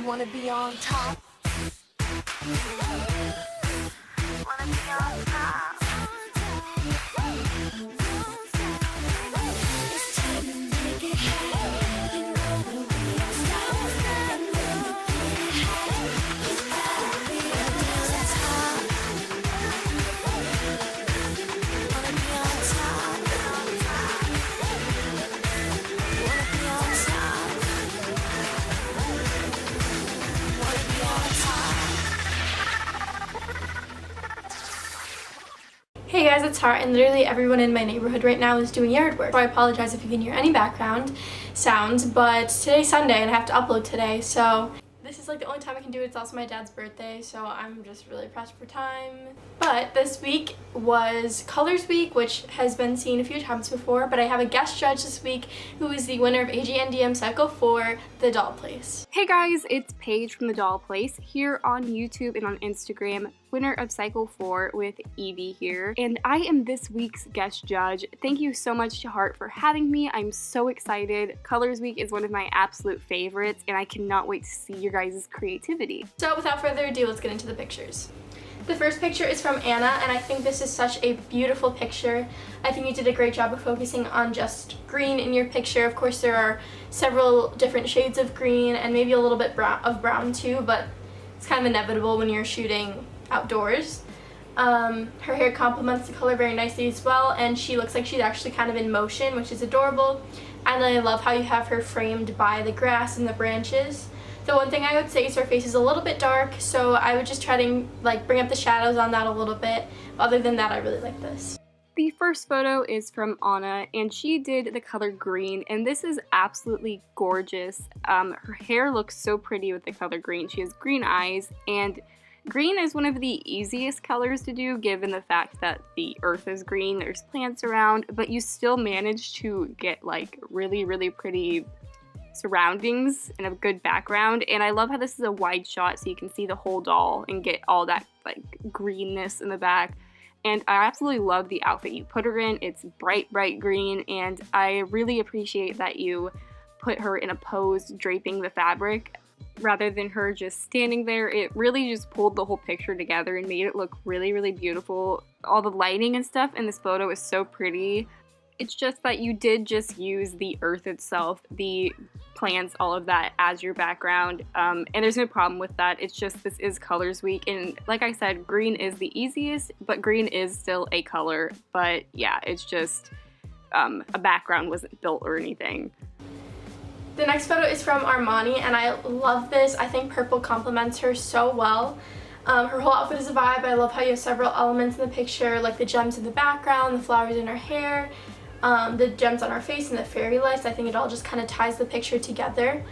wanna be on top. Wanna be on top. It's time to make it happen. You know we'll be unstoppable. Make it happen. Wanna be on top. Wanna be on top. Wanna be on top. Wanna be on top. Hey guys, it's Tara, and literally everyone in my neighborhood right now is doing yard work. So I apologize if you can hear any background sounds, but today's Sunday and I have to upload today, so this is like the only time I can do it. It's also my dad's birthday, so I'm just really pressed for time. But this week was Colors Week, which has been seen a few times before, but I have a guest judge this week who is the winner of Agndm Cycle 4, Thedollplace. Hey guys, it's Paige from Thedollplace here on YouTube and on Instagram, winner of Cycle 4 with Evie here, and I am this week's guest judge. Thank you so much to Heart for having me. I'm so excited. Colors Week is one of my absolute favorites, and I cannot wait to see your guys' creativity. So without further ado, let's get into the pictures. The first picture is from Anna, and I think this is such a beautiful picture. I think you did a great job of focusing on just green in your picture. Of course, there are several different shades of green and maybe a little bit of brown too, but it's kind of inevitable when you're shooting outdoors. Her hair complements the color very nicely as well, and she looks like she's actually kind of in motion, which is adorable. And I love how you have her framed by the grass and the branches. The one thing I would say is her face is a little bit dark, so I would just try to like bring up the shadows on that a little bit. Other than that, I really like this. The first photo is from Anna, and she did the color green, and this is absolutely gorgeous. Her hair looks so pretty with the color green. She has green eyes, and green is one of the easiest colors to do given the fact that the earth is green, there's plants around, but you still manage to get like really, really pretty surroundings and a good background. And I love how this is a wide shot so you can see the whole doll and get all that like greenness in the back. And I absolutely love the outfit you put her in. It's bright, bright green, and I really appreciate that you put her in a pose draping the fabric rather than her just standing there. It really just pulled the whole picture together and made it look really, really beautiful. All the lighting and stuff in this photo is so pretty. It's just that you did just use the earth itself, the plants, all of that as your background, and there's no problem with that. It's just this is Colors Week, and like I said, green is the easiest, but green is still a color. But yeah, it's just a background wasn't built or anything. The next photo is from Armani, and I love this. I think purple complements her so well. Her whole outfit is a vibe. I love how you have several elements in the picture, like the gems in the background, the flowers in her hair, the gems on her face, and the fairy lights. I think it all just kind of ties the picture together.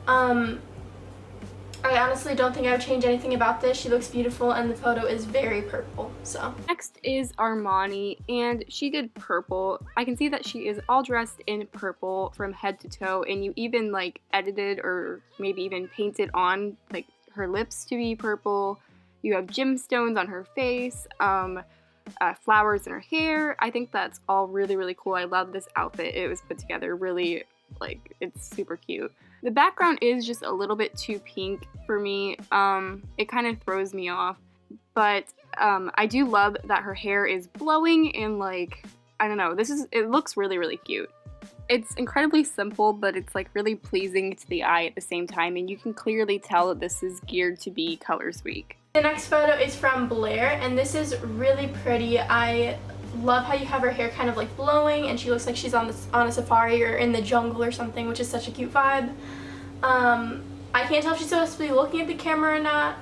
I honestly don't think I would change anything about this. She looks beautiful, and the photo is very purple. So next is Armani, and she did purple. I can see that she is all dressed in purple from head to toe, and you even like edited or maybe even painted on like her lips to be purple. You have gemstones on her face, flowers in her hair. I think that's all really, really cool. I love this outfit. It was put together really, like, it's super cute. The background is just a little bit too pink for me. It kind of throws me off, but I do love that her hair is blowing and like, I don't know, it looks really, really cute. It's incredibly simple, but it's like really pleasing to the eye at the same time, and you can clearly tell that this is geared to be Colors Week. the next photo is from Blair, and this is really pretty. I love how you have her hair kind of like blowing, and she looks like she's on a safari or in the jungle or something, which is such a cute vibe. I can't tell if she's supposed to be looking at the camera or not,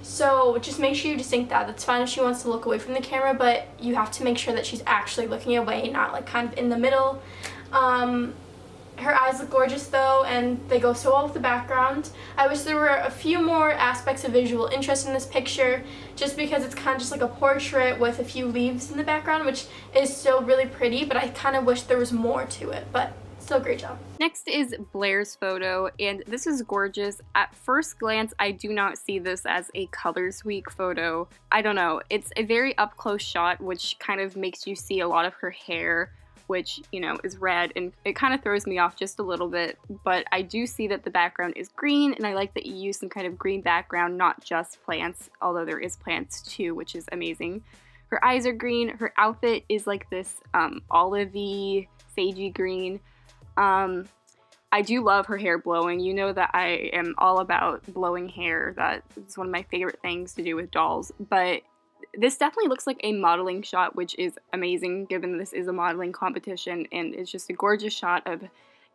so just make sure you distinct that. That's fine if she wants to look away from the camera, but you have to make sure that she's actually looking away, not like kind of in the middle. Her eyes look gorgeous though, and they go so well with the background. I wish there were a few more aspects of visual interest in this picture, just because it's kind of just like a portrait with a few leaves in the background, which is still really pretty, but I kind of wish there was more to it, but still great job. Next is Blair's photo, and this is gorgeous. At first glance, I do not see this as a Colors Week photo. I don't know, it's a very up close shot, which kind of makes you see a lot of her hair. which, you know, is red, and it kind of throws me off just a little bit, but I do see that the background is green, and I like that you use some kind of green background, not just plants, although there is plants too, which is amazing. Her eyes are green. Her outfit is like this olivey, sagey green. I do love her hair blowing. You know that I am all about blowing hair. That is one of my favorite things to do with dolls, but this definitely looks like a modeling shot, which is amazing given this is a modeling competition, and it's just a gorgeous shot of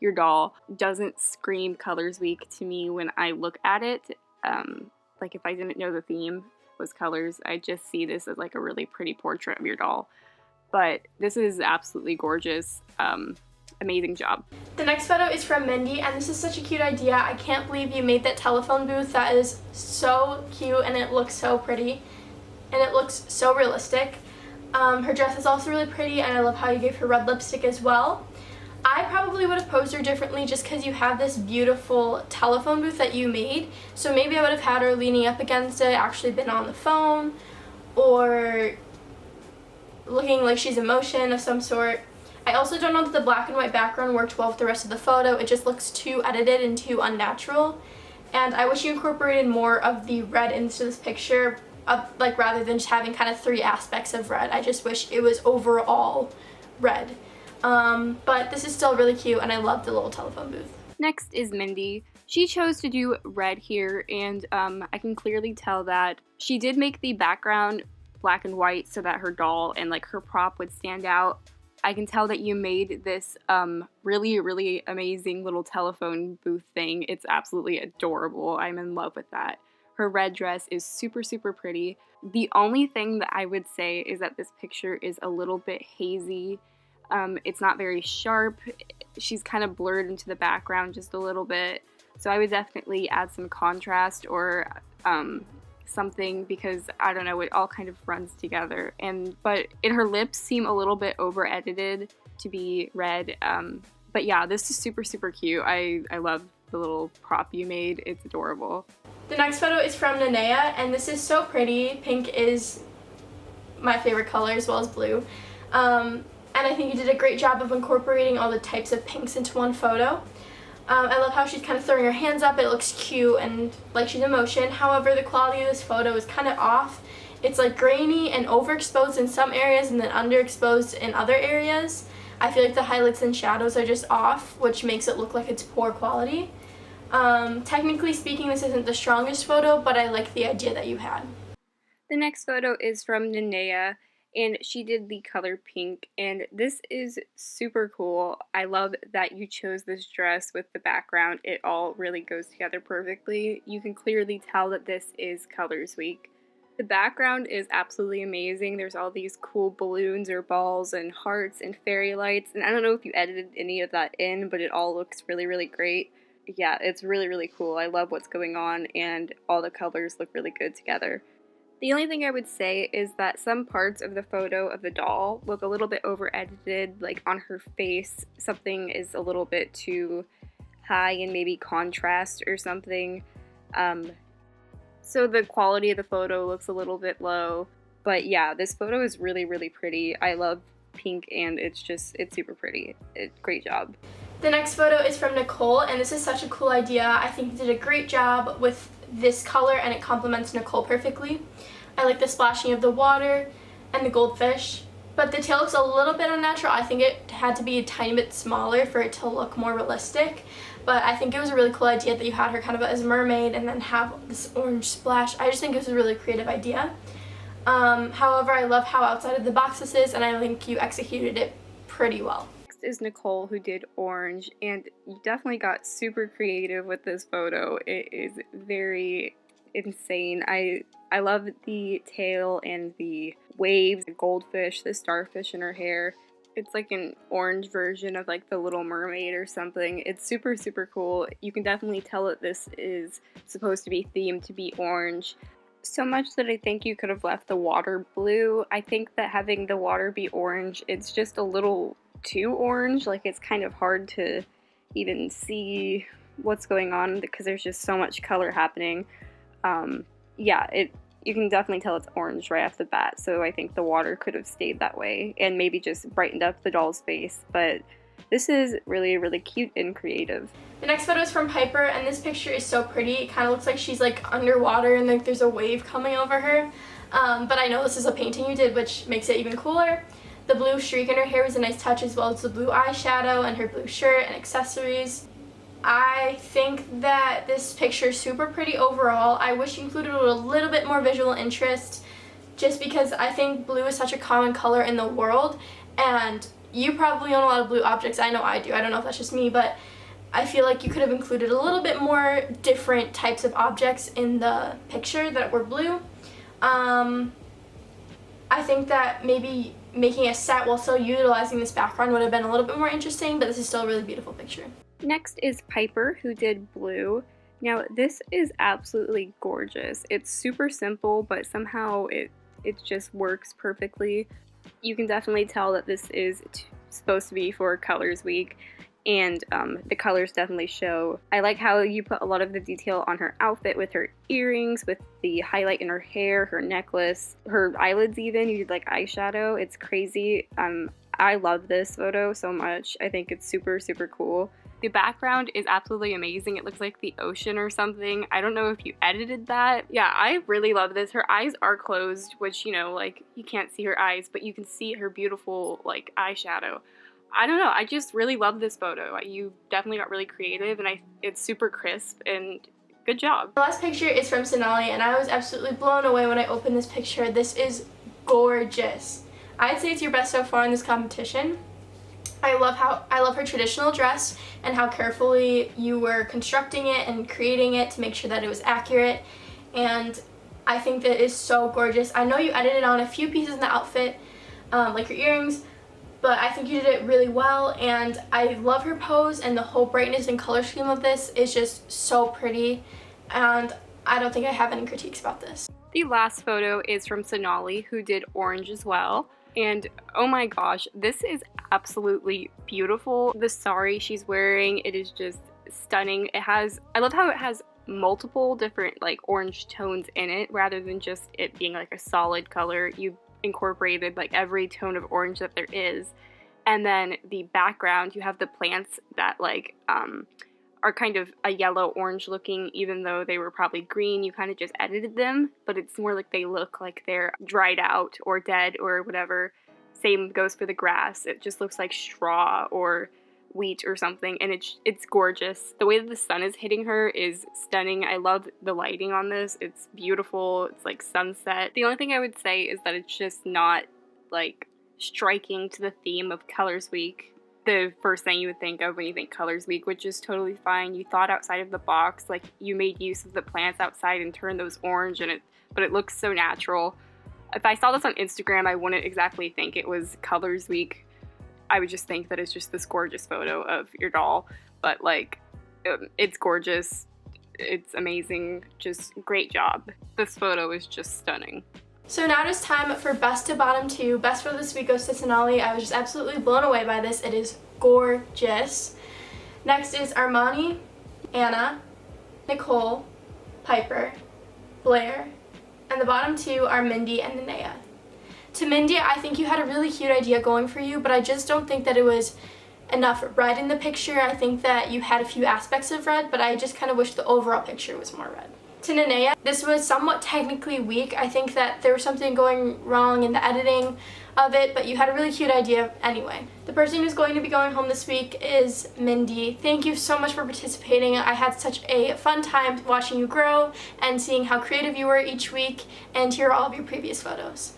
your doll. Doesn't scream Colors Week to me when I look at it. Like if I didn't know the theme was colors, I just see this as like a really pretty portrait of your doll. But this is absolutely gorgeous. Amazing job. The next photo is from Mindy, and this is such a cute idea. I can't believe you made that telephone booth. That is so cute, and it looks so pretty. And it looks so realistic. Her dress is also really pretty, and I love how you gave her red lipstick as well. I probably would have posed her differently just because you have this beautiful telephone booth that you made. So maybe I would have had her leaning up against it, actually been on the phone, or looking like she's in motion of some sort. I also don't know that the black and white background worked well with the rest of the photo. It just looks too edited and too unnatural. And I wish you incorporated more of the red into this picture, like rather than just having kind of 3 aspects of red. I just wish it was overall red. But this is still really cute, and I love the little telephone booth. Next is Mindy. She chose to do red here, and I can clearly tell that she did make the background black and white so that her doll and like her prop would stand out. I can tell that you made this really, really amazing little telephone booth thing. It's absolutely adorable. I'm in love with that. Her red dress is super, super pretty. The only thing that I would say is that this picture is a little bit hazy. It's not very sharp. She's kind of blurred into the background just a little bit. So I would definitely add some contrast or something, because I don't know, it all kind of runs together. But her lips seem a little bit over edited to be red. But yeah, this is super, super cute. I love the little prop you made. It's adorable. The next photo is from Nanea, and this is so pretty. Pink is my favorite color, as well as blue. And I think you did a great job of incorporating all the types of pinks into one photo. I love how she's kind of throwing her hands up. It looks cute and like she's in motion. However, the quality of this photo is kind of off. It's like grainy and overexposed in some areas and then underexposed in other areas. I feel like the highlights and shadows are just off, which makes it look like it's poor quality. Technically speaking, this isn't the strongest photo, but I like the idea that you had. The next photo is from Nanea, and she did the color pink, and this is super cool. I love that you chose this dress with the background. It all really goes together perfectly. You can clearly tell that this is Colors Week. The background is absolutely amazing. There's all these cool balloons or balls and hearts and fairy lights, and I don't know if you edited any of that in, but it all looks really, really great. Yeah, it's really, really cool. I love what's going on, and all the colors look really good together. The only thing I would say is that some parts of the photo of the doll look a little bit over edited, like on her face, something is a little bit too high in maybe contrast or something. So the quality of the photo looks a little bit low, but yeah, this photo is really, really pretty. I love pink, and it's super pretty. Great job. The next photo is from Nicole, and this is such a cool idea. I think you did a great job with this color, and it complements Nicole perfectly. I like the splashing of the water and the goldfish, but the tail looks a little bit unnatural. I think it had to be a tiny bit smaller for it to look more realistic, but I think it was a really cool idea that you had her kind of as a mermaid and then have this orange splash. I just think it was a really creative idea. However, I love how outside of the box this is, and I think you executed it pretty well. Next is Nicole, who did orange, and you definitely got super creative with this photo. It is very insane. I love the tail and the waves, the goldfish, the starfish in her hair. It's like an orange version of like the Little Mermaid or something. It's super, super cool. You can definitely tell that this is supposed to be themed to be orange. So much that I think you could have left the water blue. I think that having the water be orange, it's just a little too orange. Like, it's kind of hard to even see what's going on because there's just so much color happening. Yeah, You can definitely tell it's orange right off the bat, so I think the water could have stayed that way and maybe just brightened up the doll's face, but this is really, really cute and creative. The next photo is from Piper, and this picture is so pretty. It kind of looks like she's like underwater and like there's a wave coming over her. But I know this is a painting you did, which makes it even cooler. The blue streak in her hair was a nice touch, as well as the blue eyeshadow and her blue shirt and accessories. I think that this picture is super pretty overall. I wish you included a little bit more visual interest, just because I think blue is such a common color in the world, and you probably own a lot of blue objects. I know I do. I don't know if that's just me, but I feel like you could have included a little bit more different types of objects in the picture that were blue. I think that maybe making a set while still utilizing this background would have been a little bit more interesting, but this is still a really beautiful picture. Next is Piper, who did blue. Now this is absolutely gorgeous. It's super simple, but somehow it just works perfectly. You can definitely tell that this is supposed to be for Colors Week, and the colors definitely show. I like how you put a lot of the detail on her outfit with her earrings, with the highlight in her hair, her necklace, her eyelids even. You did like eyeshadow. It's crazy. I love this photo so much. I think it's super, super cool. The background is absolutely amazing. It looks like the ocean or something. I don't know if you edited that. Yeah, I really love this. Her eyes are closed, which, you know, like, you can't see her eyes, but you can see her beautiful, like, eyeshadow. I don't know, I just really love this photo. You definitely got really creative, and it's super crisp, and good job. The last picture is from Sonali, and I was absolutely blown away when I opened this picture. This is gorgeous. I'd say it's your best so far in this competition. I love her traditional dress and how carefully you were constructing it and creating it to make sure that it was accurate, and I think that it is so gorgeous. I know you edited on a few pieces in the outfit, like your earrings, but I think you did it really well, and I love her pose, and the whole brightness and color scheme of this is just so pretty, and I don't think I have any critiques about this. The last photo is from Sonali, who did orange as well. And oh my gosh, this is absolutely beautiful. The sari she's wearing, it is just stunning. I love how it has multiple different like orange tones in it, rather than just it being like a solid color. You incorporated like every tone of orange that there is. And then the background, you have the plants that like are kind of a yellow orange looking, even though they were probably green. You kind of just edited them, but it's more like they look like they're dried out or dead or whatever. Same goes for the grass. It just looks like straw or wheat or something, and it's gorgeous. The way that the sun is hitting her is stunning. I love the lighting on this. It's beautiful. It's like sunset. The only thing I would say is that it's just not like striking to the theme of Colors Week. The first thing you would think of when you think Colors Week, which is totally fine. You thought outside of the box, like you made use of the plants outside and turned those orange, but it looks so natural. If I saw this on Instagram, I wouldn't exactly think it was Colors Week. I would just think that it's just this gorgeous photo of your doll, but like it's gorgeous. It's amazing. Just great job. This photo is just stunning. So now it is time for best to bottom two. Best photo this week goes to Sonali. I was just absolutely blown away by this. It is gorgeous. Next is Armani, Anna, Nicole, Piper, Blair, and the bottom two are Mindy and Nanea. To Mindy, I think you had a really cute idea going for you, but I just don't think that it was enough red in the picture. I think that you had a few aspects of red, but I just kind of wish the overall picture was more red. To Nanea, this was somewhat technically weak. I think that there was something going wrong in the editing of it, but you had a really cute idea anyway. The person who's going to be going home this week is Mindy. Thank you so much for participating. I had such a fun time watching you grow and seeing how creative you were each week, and here are all of your previous photos.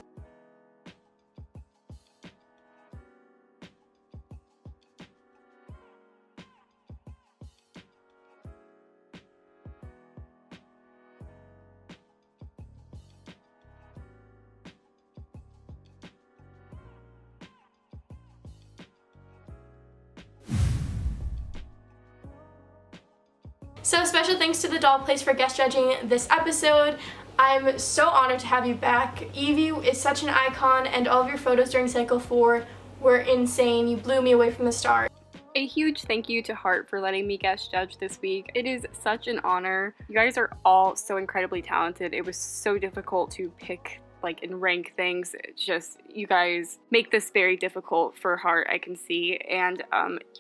So special thanks to Thedollplace for guest judging this episode. I'm so honored to have you back. Evie is such an icon, and all of your photos during Cycle 4 were insane. You blew me away from the start. A huge thank you to Heart for letting me guest judge this week. It is such an honor. You guys are all so incredibly talented. It was so difficult to pick and rank things. It's just, you guys make this very difficult for Heart, I can see. And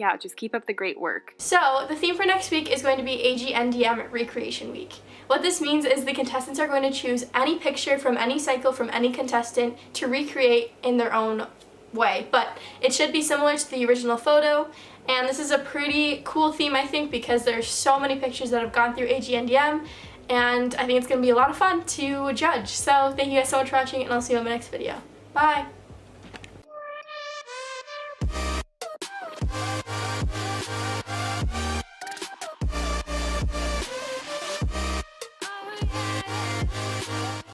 yeah, just keep up the great work. So the theme for next week is going to be Agndm Recreation Week. What this means is the contestants are going to choose any picture from any cycle from any contestant to recreate in their own way, but it should be similar to the original photo. And this is a pretty cool theme, I think, because there's so many pictures that have gone through Agndm, and I think it's going to be a lot of fun to judge. So thank you guys so much for watching, and I'll see you in my next video. Bye!